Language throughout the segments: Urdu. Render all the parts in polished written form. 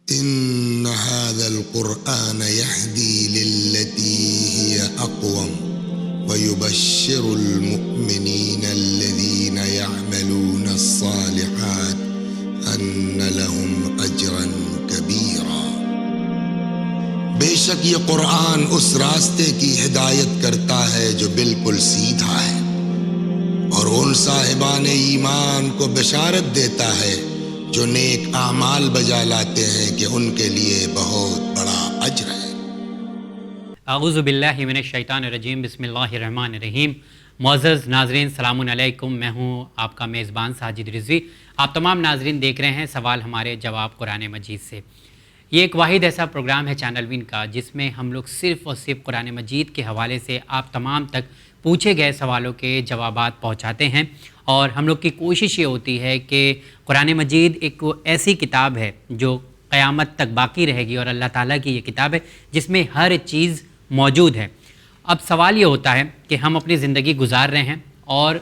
ان هذا القرآن يهدي للتي هي اقوم ويبشر المؤمنين الذين يعملون الصالحات ان لهم اجرا كبيرا۔ بے شک یہ قرآن اس راستے کی ہدایت کرتا ہے جو بالکل سیدھا ہے، اور ان صاحبان ایمان کو بشارت دیتا ہے جو نیک اعمال بجا لاتے ہیں کہ ان کے لیے بہت بڑا اجر ہے۔ اعوذ باللہ من الشیطان الرجیم، بسم اللہ الرحمن الرحیم۔ معزز ناظرین السلام علیکم، میں ہوں آپ کا میزبان ساجد رضوی۔ آپ تمام ناظرین دیکھ رہے ہیں سوال ہمارے جواب قرآن مجید سے۔ یہ ایک واحد ایسا پروگرام ہے چینل وین کا جس میں ہم لوگ صرف اور صرف قرآن مجید کے حوالے سے آپ تمام تک پوچھے گئے سوالوں کے جوابات پہنچاتے ہیں، اور ہم لوگ کی کوشش یہ ہوتی ہے کہ قرآن مجید ایک ایسی کتاب ہے جو قیامت تک باقی رہے گی، اور اللہ تعالیٰ کی یہ کتاب ہے جس میں ہر چیز موجود ہے۔ اب سوال یہ ہوتا ہے کہ ہم اپنی زندگی گزار رہے ہیں، اور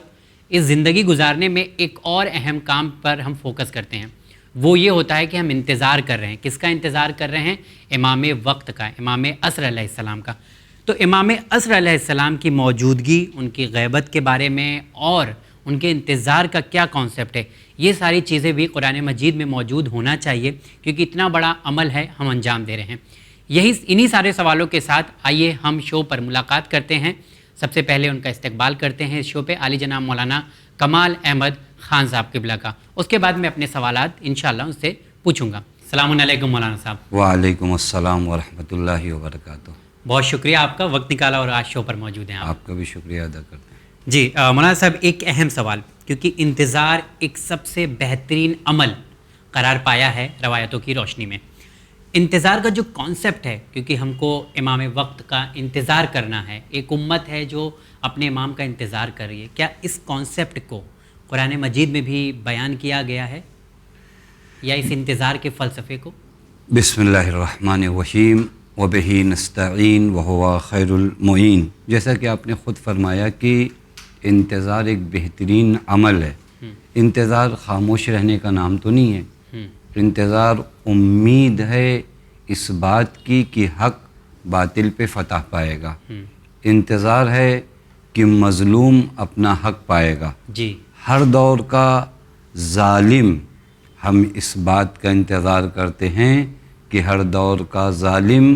اس زندگی گزارنے میں ایک اور اہم کام پر ہم فوکس کرتے ہیں، وہ یہ ہوتا ہے کہ ہم انتظار کر رہے ہیں۔ کس کا انتظار کر رہے ہیں؟ امام وقت کا، امام عصر علیہ السلام کا۔ تو امام عصر علیہ السلام کی موجودگی، ان کی غیبت کے بارے میں اور ان کے انتظار کا کیا کانسیپٹ ہے، یہ ساری چیزیں بھی قرآن مجید میں موجود ہونا چاہیے، کیونکہ اتنا بڑا عمل ہے ہم انجام دے رہے ہیں۔ انہی سارے سوالوں کے ساتھ آئیے ہم شو پر ملاقات کرتے ہیں۔ سب سے پہلے ان کا استقبال کرتے ہیں اس شو پہ عالی جناب مولانا کمال احمد خان صاحب قبلہ کا۔ اس کے بعد میں اپنے سوالات انشاءاللہ ان سے پوچھوں گا۔ السلام علیکم مولانا صاحب۔ وعلیکم السلام ورحمۃ اللہ وبرکاتہ۔ بہت شکریہ آپ کا، وقت نکالا اور آج شو پر موجود ہیں آپ کا بھی شکریہ ادا کرتے ہیں۔ جی مولانا صاحب، ایک اہم سوال، کیونکہ انتظار ایک سب سے بہترین عمل قرار پایا ہے روایتوں کی روشنی میں۔ انتظار کا جو کانسیپٹ ہے، کیونکہ ہم کو امام وقت کا انتظار کرنا ہے، ایک امت ہے جو اپنے امام کا انتظار کر رہی ہے، کیا اس کانسیپٹ کو قرآن مجید میں بھی بیان کیا گیا ہے، یا اس انتظار کے فلسفے کو؟ بسم اللہ الرحمن الرحیم وبہ نستعین وہو خیر المعین۔ جیسا کہ آپ نے خود فرمایا کہ انتظار ایک بہترین عمل ہے۔ انتظار خاموش رہنے کا نام تو نہیں ہے، انتظار امید ہے اس بات کی کہ حق باطل پہ فتح پائے گا، انتظار ہے کہ مظلوم اپنا حق پائے گا۔ جی، ہر دور کا ظالم، ہم اس بات کا انتظار کرتے ہیں کہ ہر دور کا ظالم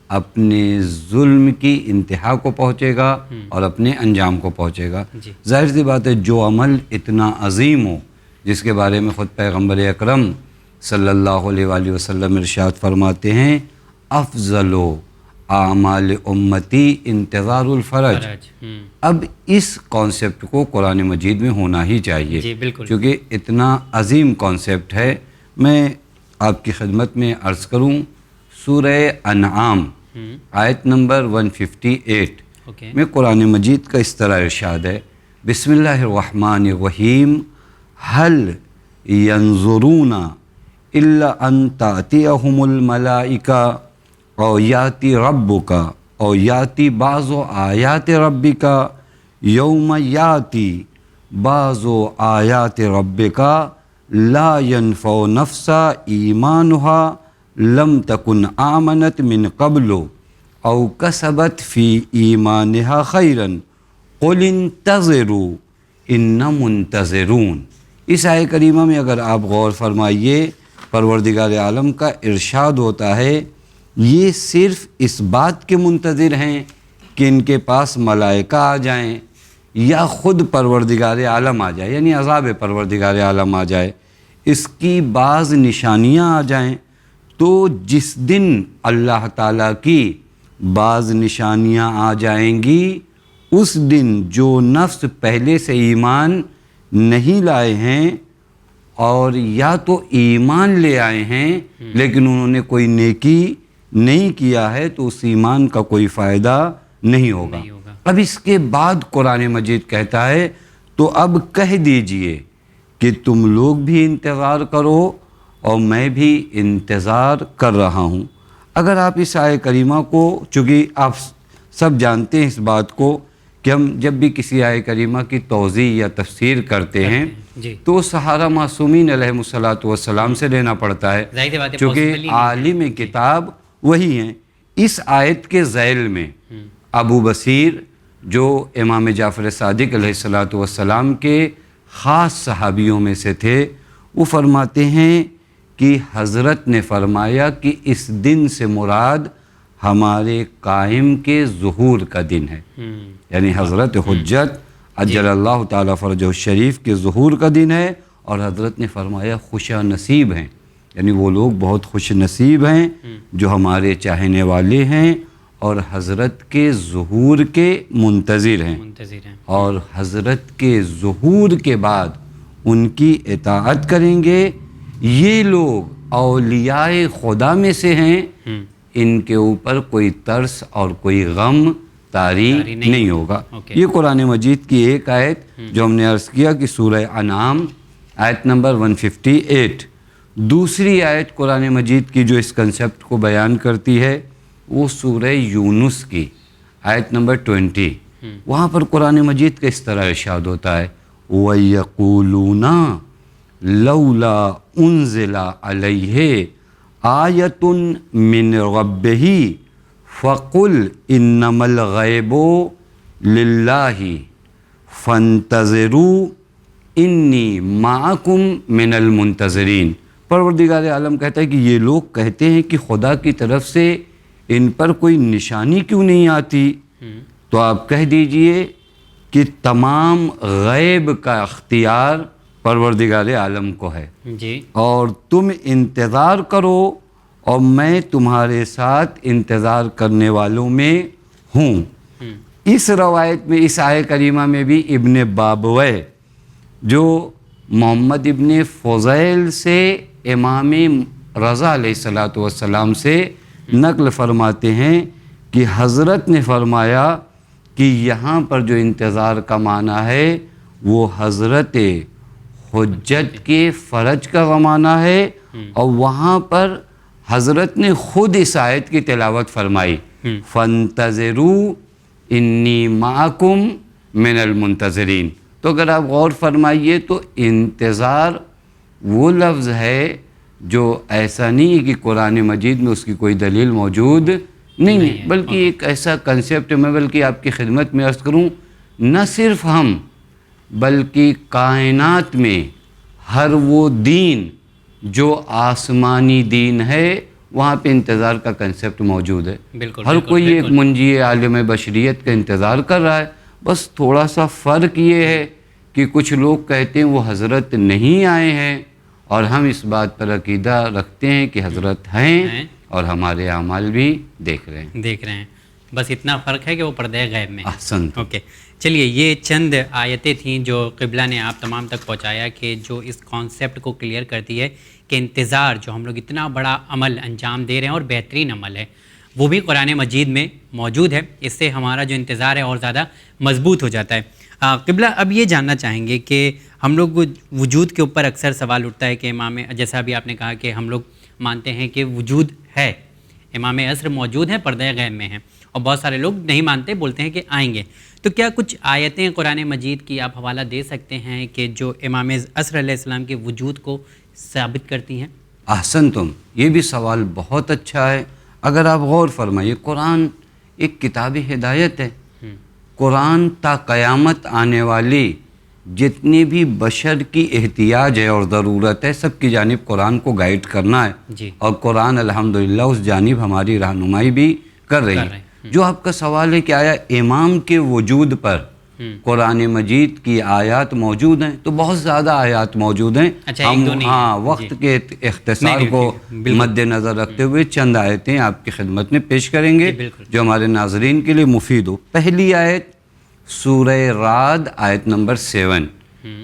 اپنے ظلم کی انتہا کو پہنچے گا اور اپنے انجام کو پہنچے گا۔ ظاہر سی بات ہے، جو عمل اتنا عظیم ہو، جس کے بارے میں خود پیغمبر اکرم صلی اللہ علیہ وآلہ وسلم ارشاد فرماتے ہیں، افضل اعمال امتی انتظار الفرج۔ اب اس کانسیپٹ کو قرآن مجید میں ہونا ہی چاہیے، جی بالکل، کیونکہ اتنا عظیم کانسیپٹ ہے۔ میں آپ کی خدمت میں عرض کروں، سورہ انعام آیت نمبر 158 میں قرآن مجید کا اس طرح ارشاد ہے، بسم اللہ الرحمن الرحیم، هل ينظرون الا ان تأتیہم الملائکہ او یاتی ربک او یاتی بعض آیات ربک یوم یاتی بعض آیات ربک لا ينفع نفسا ایمانها لم تکن آمنت من قبل او کسبت فی ایمانها خیرا قل انتظروا ان منتظرون۔ اس آیہ کریمہ میں اگر آپ غور فرمائیے، پروردگار عالم کا ارشاد ہوتا ہے یہ صرف اس بات کے منتظر ہیں کہ ان کے پاس ملائکہ آ جائیں یا خود پروردگار عالم آ جائے، یعنی عذاب پروردگار عالم آ جائے، اس کی بعض نشانیاں آ جائیں۔ تو جس دن اللہ تعالیٰ کی بعض نشانیاں آ جائیں گی، اس دن جو نفس پہلے سے ایمان نہیں لائے ہیں، اور یا تو ایمان لے آئے ہیں لیکن انہوں نے کوئی نیکی نہیں کیا ہے، تو اس ایمان کا کوئی فائدہ نہیں ہوگا۔ اب اس کے بعد قرآن مجید کہتا ہے تو اب کہہ دیجئے کہ تم لوگ بھی انتظار کرو اور میں بھی انتظار کر رہا ہوں۔ اگر آپ اس آیہ کریمہ کو، چونکہ آپ سب جانتے ہیں اس بات کو کہ ہم جب بھی کسی آیہ کریمہ کی توضیح یا تفسیر کرتے ہیں جی تو سہارا معصومین علیہ الصلوۃ والسلام سے لینا پڑتا ہے، ظاہر سی بات ہے چونکہ possible ہی نہیں عالم کتاب وہی ہیں۔ اس آیت کے ذیل میں ابو بصیر جو امام جعفر صادق علیہ الصلوۃ والسلام کے خاص صحابیوں میں سے تھے، وہ فرماتے ہیں کہ حضرت نے فرمایا کہ اس دن سے مراد ہمارے قائم کے ظہور کا دن ہے، یعنی حضرت حجت عجل اللہ تعالیٰ فرجہ الشریف کے ظہور کا دن ہے، اور حضرت نے فرمایا خوش نصیب ہیں، یعنی وہ لوگ بہت خوش نصیب ہیں جو ہمارے چاہنے والے ہیں اور حضرت کے ظہور کے منتظر ہیں، اور حضرت کے ظہور کے بعد ان کی اطاعت کریں گے۔ یہ لوگ اولیاء خدا میں سے ہیں، ان کے اوپر کوئی ترس اور کوئی غم طاری نہیں ہوگا۔ یہ قرآن مجید کی ایک آیت جو ہم نے عرض کیا کہ سورہ انعام آیت نمبر 158۔ دوسری آیت قرآن مجید کی جو اس کنسپٹ کو بیان کرتی ہے وہ سورہ یونس کی آیت نمبر 20۔ وہاں پر قرآن مجید کا اس طرح ارشاد ہوتا ہے وَيَقُولُونَ لَوْلَا أُنزِلَ عَلَيْهِ آیَةٌ مِّن رَبِّهِ فَقُلْ إِنَّمَا الْغَیْبُ لِلَّهِ فَانْتَظِرُوا إِنِّی مَعَکُم مِّنَ الْمُنْتَظِرِینَ۔ پروردگار عالم کہتا ہے کہ یہ لوگ کہتے ہیں کہ خدا کی طرف سے ان پر کوئی نشانی کیوں نہیں آتی، تو آپ کہہ دیجئے کہ تمام غیب کا اختیار پروردگار عالم کو ہے جی، اور تم انتظار کرو اور میں تمہارے ساتھ انتظار کرنے والوں میں ہوں۔ اس روایت میں اس آیہ کریمہ میں بھی ابن بابویہ جو محمد ابن فضیل سے امام رضا علیہ الصلوۃ والسلام سے نقل فرماتے ہیں کہ حضرت نے فرمایا کہ یہاں پر جو انتظار کا معنی ہے وہ حضرت حجت کے فرج کا معنی ہے، اور وہاں پر حضرت نے خود اس آیت کی تلاوت فرمائی فَانْتَظِرُوا إِنِّی مَعَکُم مِّنَ الْمُنْتَظِرِینَ۔ تو اگر آپ غور فرمائیے تو انتظار وہ لفظ ہے جو ایسا نہیں ہے کہ قرآن مجید میں اس کی کوئی دلیل موجود نہیں ہے، بلکہ ایک ایسا کنسیپٹ میں بلکہ آپ کی خدمت میں عرض کروں، نہ صرف ہم بلکہ کائنات میں ہر وہ دین جو آسمانی دین ہے وہاں پہ انتظار کا کنسیپٹ موجود ہے۔ ہر کوئی ایک منجی عالم بشریت کا انتظار کر رہا ہے، بس تھوڑا سا فرق یہ ہے کہ کچھ لوگ کہتے ہیں وہ حضرت نہیں آئے ہیں، اور ہم اس بات پر عقیدہ رکھتے ہیں کہ حضرت ہیں اور ہمارے اعمال بھی دیکھ رہے ہیں۔ بس اتنا فرق ہے کہ وہ پردہ غیب میں۔ احسنت۔ اوکے، چلیے یہ چند آیتیں تھیں جو قبلہ نے آپ تمام تک پہنچایا کہ جو اس کانسیپٹ کو کلیئر کرتی ہے کہ انتظار جو ہم لوگ اتنا بڑا عمل انجام دے رہے ہیں اور بہترین عمل ہے وہ بھی قرآن مجید میں موجود ہے، اس سے ہمارا جو انتظار ہے اور زیادہ مضبوط ہو جاتا ہے۔ قبلہ اب یہ جاننا چاہیں گے کہ ہم لوگ وجود کے اوپر اکثر سوال اٹھتا ہے کہ امام، جیسا ابھی آپ نے کہا کہ ہم لوگ مانتے ہیں کہ وجود ہے، امام عصر موجود ہیں، پردہ غیب میں ہیں، اور بہت سارے لوگ نہیں مانتے، بولتے ہیں کہ آئیں گے۔ تو کیا کچھ آیتیں قرآن مجید کی آپ حوالہ دے سکتے ہیں کہ جو امام عصر علیہ السلام کے وجود کو ثابت کرتی ہیں؟ احسنتم، یہ بھی سوال بہت اچھا ہے۔ اگر آپ غور فرمائیے، قرآن ایک کتاب ہدایت ہے۔ قرآن تا قیامت آنے والی جتنی بھی بشر کی احتیاج ہے اور ضرورت ہے، سب کی جانب قرآن کو گائیڈ کرنا ہے، جی، اور قرآن الحمدللہ اس جانب ہماری رہنمائی بھی کر رہی ہے۔ جو آپ کا سوال ہے کہ آیا امام کے وجود پر قرآن مجید کی آیات موجود ہیں، تو بہت زیادہ آیات موجود ہیں۔ ہم وقت کے اختصار کو مد نظر رکھتے ہوئے چند آیتیں آپ کی خدمت میں پیش کریں گے جو ہمارے ناظرین کے لیے مفید ہو۔ پہلی آیت سورہ رعد آیت نمبر 7،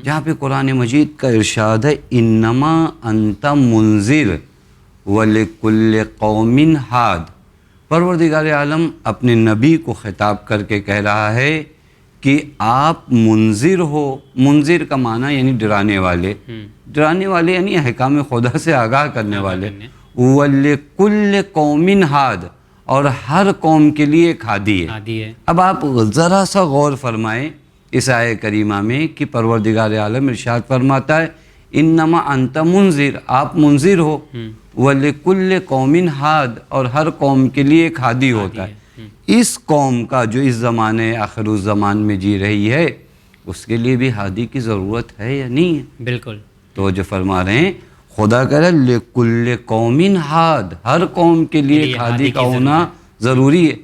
جہاں پہ قرآن مجید کا ارشاد ہے انما انت منذر ولکل قوم ہاد۔ پروردگار عالم اپنے نبی کو خطاب کر کے کہہ رہا ہے کہ آپ منذر ہو۔ منذر کا معنی یعنی ڈرانے والے، ڈرانے والے یعنی احکام خدا سے آگاہ کرنے والے۔ وَلِكُلِّ قَوْمٍ ہاد، اور ہر قوم کے لیے ایک ہادی ہے۔ اب آپ ذرا سا غور فرمائیں اس آیہ کریمہ میں کہ پروردگار عالم ارشاد فرماتا ہے انما انت منذر، آپ منذر ہو، وَلِكُلِّ قَوْمٍ ہاد، اور ہر قوم کے لیے ایک ہادی ہوتا ہے۔ اس قوم کا جو اس زمانے آخر الزمان میں جی رہی ہے اس کے لیے بھی ہادی کی ضرورت ہے یا نہیں ہے؟ بالکل۔ تو جو فرما رہے ہیں خدا کہہ رہا ہے لِكُلِّ قَوْمٍ ہاد، ہر قوم کے لیے ایک ہادی کا ہونا ضروری ہے۔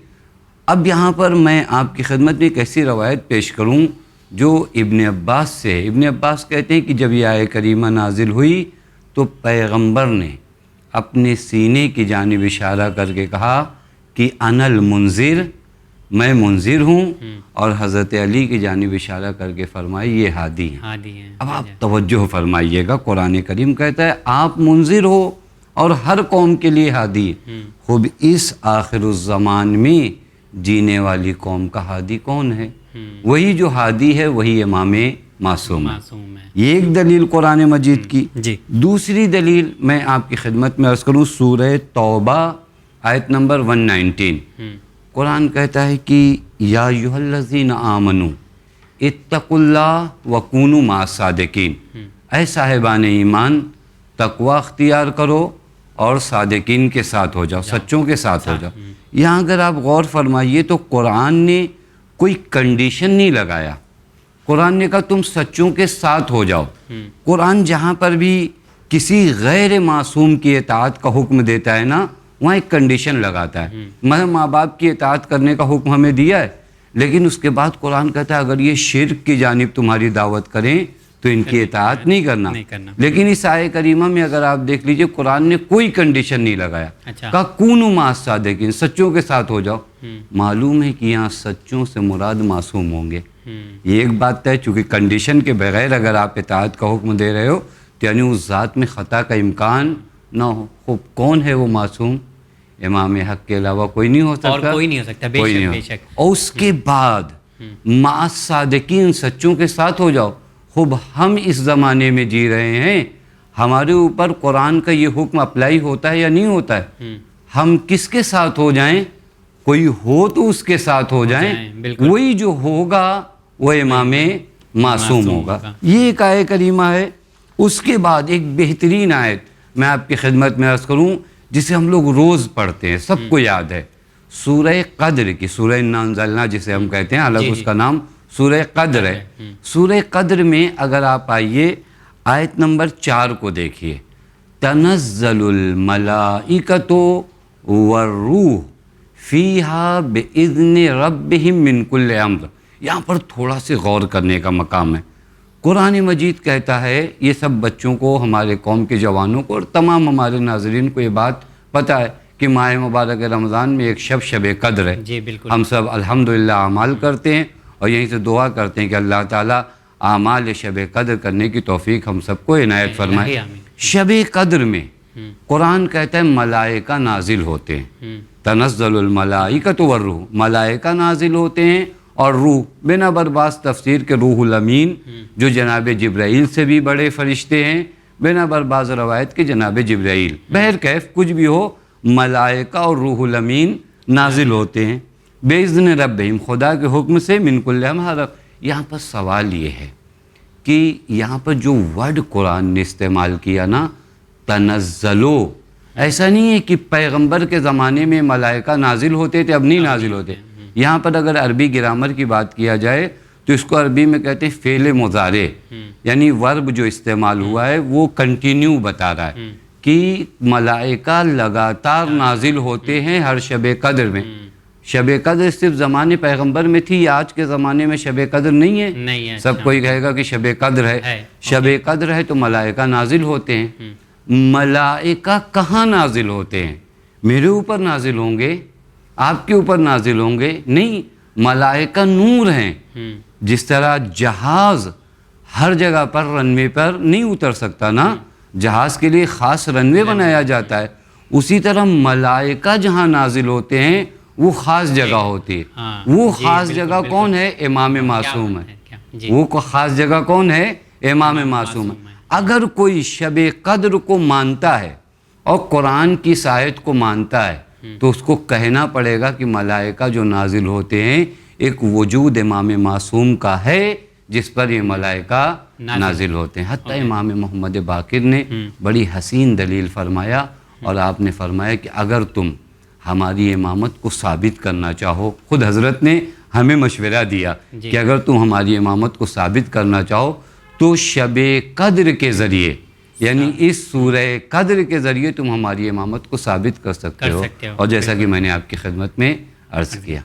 اب یہاں پر میں آپ کی خدمت میں ایک ایسی روایت پیش کروں جو ابن عباس سے ہے۔ ابن عباس کہتے ہیں کہ جب یہ آیہ کریمہ نازل ہوئی تو پیغمبر نے اپنے سینے کی جانب اشارہ کر کے کہا کہ انا المنذر، میں منذر ہوں، اور حضرت علی کی جانب اشارہ کر کے فرمائی یہ ہادی ہیں۔ اب آپ توجہ فرمائیے گا، قرآن کریم کہتا ہے آپ منذر ہو اور ہر قوم کے لیے ہادی ہے۔ خوب اس آخر الزمان میں جینے والی قوم کا ہادی کون ہے؟ وہی جو ہادی ہے وہی امام معصوم ہے۔ یہ ایک دلیل قرآن مجید کی۔ دوسری دلیل میں آپ کی خدمت میں عرض کروں، سورہ توبہ آیت نمبر 119۔ قرآن کہتا ہے کہ یا ایھا الذین آمنوا اتقوا اللہ وکونوا مع الصادقین، اے صاحبان ایمان تقوی اختیار کرو اور صادقین کے ساتھ ہو جاؤ، سچوں کے ساتھ ہو جاؤ۔ یہاں اگر آپ غور فرمائیے تو قرآن نے کوئی کنڈیشن نہیں لگایا، قرآن نے کہا تم سچوں کے ساتھ ہو جاؤ۔ قرآن جہاں پر بھی کسی غیر معصوم کی اطاعت کا حکم دیتا ہے نا، وہاں ایک کنڈیشن لگاتا ہے۔ ماں باپ کی اطاعت کرنے کا حکم ہمیں دیا ہے، لیکن اس کے بعد قرآن کہتا ہے اگر یہ شرک کی جانب تمہاری دعوت کریں تو ان کی اطاعت نہیں کرنا۔ لیکن اس آیہ کریمہ میں اگر آپ دیکھ لیجئے قرآن نے کوئی کنڈیشن نہیں لگایا، کہا کونوا مع الصادقین، سچوں کے ساتھ ہو جاؤ۔ معلوم ہے کہ یہاں سچوں سے مراد معصوم ہوں گے۔ یہ ایک بات ہے، چونکہ کنڈیشن کے بغیر اگر آپ اطاعت کا حکم دے رہے ہو تو یعنی اس ذات میں خطا کا امکان نہ ہو۔ خوب کون ہے وہ معصوم؟ امام حق کے علاوہ کوئی نہیں ہو سکتا، اور کوئی نہیں ہو سکتا، بے شک۔ اور اس کے بعد مع الصادقین، سچوں کے ساتھ ہو جاؤ۔ خوب ہم اس زمانے میں جی رہے ہیں، ہمارے اوپر قرآن کا یہ حکم اپلائی ہوتا ہے یا نہیں ہوتا ہے؟ ہم کس کے ساتھ ہو جائیں؟ کوئی ہو تو اس کے ساتھ ہو جائیں، وہی جو ہوگا وہ امام معصوم ہوگا۔ یہ ایک آیہ کریمہ ہے۔ اس کے بعد ایک بہترین آیت میں آپ کی خدمت میں عرض کروں جسے ہم لوگ روز پڑھتے ہیں، سب کو یاد ہے، سورہ قدر کی، سورہ انا انزلنا جسے ہم کہتے ہیں، الگ اس کا نام سورہ قدر ہے۔ سورہ قدر میں اگر آپ آئیے آیت نمبر 4 کو دیکھیے، تنزل الملائکۃ والروح فیہا باذن ربہم من کل امر۔ یہاں پر تھوڑا سے غور کرنے کا مقام ہے۔ قرآن مجید کہتا ہے، یہ سب بچوں کو، ہمارے قوم کے جوانوں کو اور تمام ہمارے ناظرین کو یہ بات پتہ ہے کہ ماہ مبارک رمضان میں ایک شب قدر ہے۔ جی بالکل۔ ہم سب الحمدللہ اعمال کرتے ہیں اور یہیں سے دعا کرتے ہیں کہ اللہ تعالیٰ اعمال شب قدر کرنے کی توفیق ہم سب کو عنایت فرمائے۔ شب قدر میں قرآن کہتا ہے ملائکہ نازل ہوتے ہیں، تنزل الملائکۃ والروح، ملائکہ نازل ہوتے ہیں اور روح، بنا برباس تفسیر کے روح الامین جو جناب جبرائیل سے بھی بڑے فرشتے ہیں، بنا برباس روایت کے جناب جبرائیل، بہرکیف کچھ بھی ہو، ملائکہ اور روح الامین نازل ہوتے ہیں باذن ربہم، خدا کے حکم سے، من کل امر۔ یہاں پر سوال یہ ہے کہ یہاں پر جو ورڈ قرآن نے استعمال کیا نا، تنزلو، ایسا نہیں ہے کہ پیغمبر کے زمانے میں ملائکہ نازل ہوتے تھے، اب نہیں نازل ہوتے۔ یہاں پر اگر عربی گرامر کی بات کیا جائے تو اس کو عربی میں کہتے ہیں فعل مضارع، یعنی ورب جو استعمال ہوا ہے وہ کنٹینیو بتا رہا ہے کہ ملائکہ لگاتار نازل ہوتے ہیں ہر شب قدر میں۔ شب قدر صرف زمانے پیغمبر میں تھی، آج کے زمانے میں شب قدر نہیں ہے۔ سب کوئی کہے گا کہ شب قدر ہے، شب قدر ہے تو ملائکہ نازل ہوتے ہیں۔ ملائکہ کہاں نازل ہوتے ہیں؟ میرے اوپر نازل ہوں گے، آپ کے اوپر نازل ہوں گے؟ نہیں، ملائکہ نور ہیں۔ جس طرح جہاز ہر جگہ پر رنوے پر نہیں اتر سکتا نا، جہاز کے لیے خاص رنوے بنایا جاتا ہے، اسی طرح ملائکہ جہاں نازل ہوتے ہیں وہ خاص جگہ ہوتی ہے۔ وہ خاص جگہ کون ہے؟ امام معصوم ہے۔ وہ خاص جگہ کون ہے؟ امام معصوم ہے۔ اگر کوئی شب قدر کو مانتا ہے اور قرآن کی آیت کو مانتا ہے تو اس کو کہنا پڑے گا کہ ملائکہ جو نازل ہوتے ہیں ایک وجود امام معصوم کا ہے جس پر یہ ملائکہ نازل ہوتے ہیں. حتیٰ امام محمد باقر نے بڑی حسین دلیل فرمایا، اور آپ نے فرمایا کہ اگر تم ہماری امامت کو ثابت کرنا چاہو، خود حضرت نے ہمیں مشورہ دیا کہ اگر تم ہماری امامت کو ثابت کرنا چاہو تو شب قدر کے ذریعے، یعنی اس سورہ قدر کے ذریعے تم ہماری امامت کو ثابت کر سکتے ہو. اور جیسا کہ میں نے آپ کی خدمت میں عرض کیا.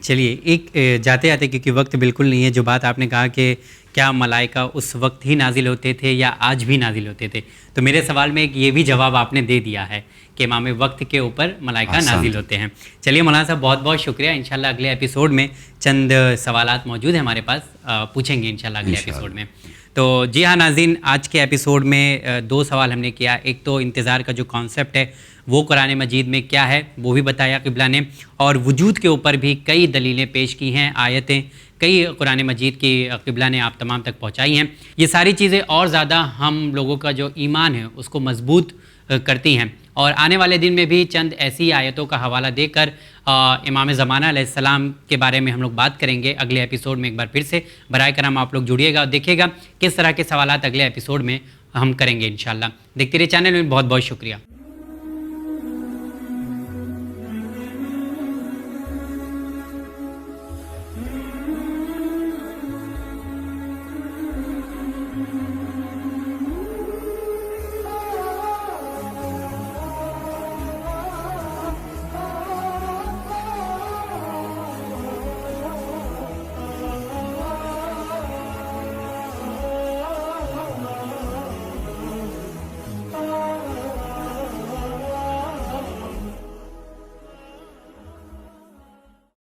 چلیے ایک جاتے جاتے، کیونکہ وقت بالکل نہیں ہے، جو بات آپ نے کہا کہ کیا ملائکہ اس وقت ہی نازل ہوتے تھے یا آج بھی نازل ہوتے تھے، تو میرے سوال میں ایک یہ بھی جواب آپ نے دے دیا ہے کہ امام وقت کے اوپر ملائکہ نازل ہوتے ہیں. چلیے مولانا صاحب بہت بہت شکریہ. انشاءاللہ اگلے ایپیسوڈ میں چند سوالات موجود ہیں ہمارے پاس، پوچھیں گے انشاءاللہ اگلے ایپیسوڈ میں. تو جی ہاں ناظرین، آج کے ایپیسوڈ میں 2 سوال ہم نے کیا. ایک تو انتظار کا جو کانسیپٹ ہے وہ قرآن مجید میں کیا ہے وہ بھی بتایا قبلہ نے، اور وجود کے اوپر بھی کئی دلیلیں پیش کی ہیں، آیتیں کئی قرآن مجید کی قبلہ نے آپ تمام تک پہنچائی ہیں. یہ ساری چیزیں اور زیادہ ہم لوگوں کا جو ایمان ہے اس کو مضبوط کرتی ہیں، اور آنے والے دن میں بھی چند ایسی آیتوں کا حوالہ دے کر امام زمانہ علیہ السلام کے بارے میں ہم لوگ بات کریں گے اگلے ایپیسوڈ میں. ایک بار پھر سے برائے کرم آپ لوگ جڑیے گا اور دیکھیے گا کس طرح کے سوالات اگلے ایپیسوڈ میں ہم کریں گے انشاءاللہ. دیکھتے رہیے چینل میں. بہت بہت شکریہ.